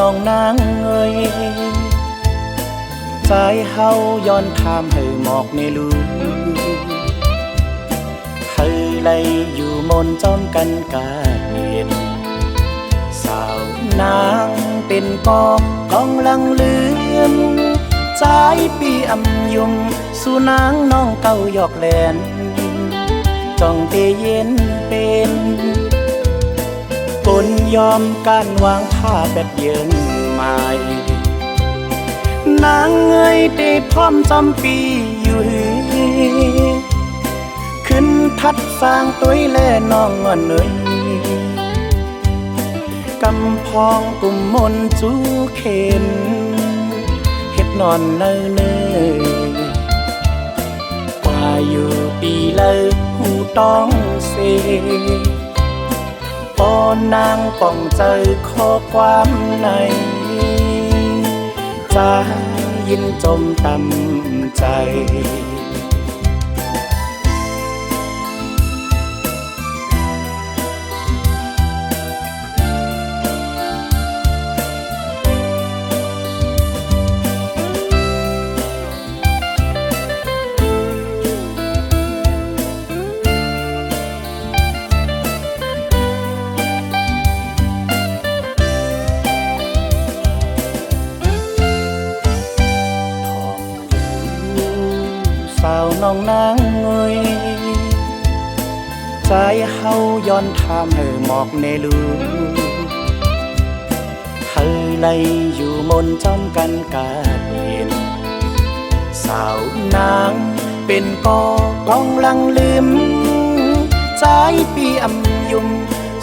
องนางเอ้ยใจเฮาย้อนถามให้หมอกในลูเธอเลยอยู่มนจอมกันกาเห็นสาวนางเป็นกองลังเลือนใจปีอำยุงสู่นางน้องเก่าหยอกแหลนจ้องเตเย็นเป็นกลยอมการวางผ้าแบบเยินใหม่นางเงยได้พร้อมจำปีอยู่ขึ้นทัดสร้างตัวแลน้องอ่อนเนยกำพองกุมมนจูเข็นเฮ็ดนอนเนยกว่าอยู่ปีเลยหูต้องเสปอนางป้องใจขอความในใจยินจมต่ำใจสาวน้องนางเงยใจเฮาย้อนถามให้หมอกในลูเธอเลยอยู่มนจอมกันกาเห็นสาวนางเป็นกองลังลืมใจปีอำยุง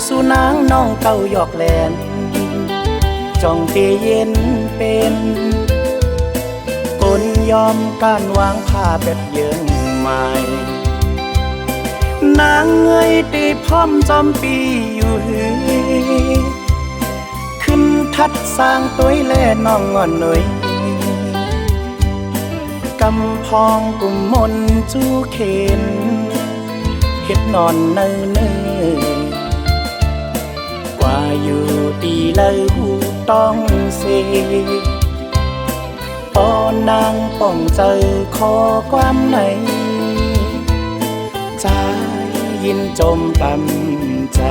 สู่นางน้องเก่าหยอกแหลนจ้องเตเย็นเป็นกลยอมการวางผ้าแบบเยินใหม่นางเงยได้พร้อมจอมปีอยู่ขึ้นทัดสร้างตัวแลน้องอ่อนหน่อยกำพองกุมมนจูเข็นเฮ็ดนอนเนยกว่าอยู่ตีเลยหูต้องเสปอนางป้องใจขอความในใจยินจมต่ำใจ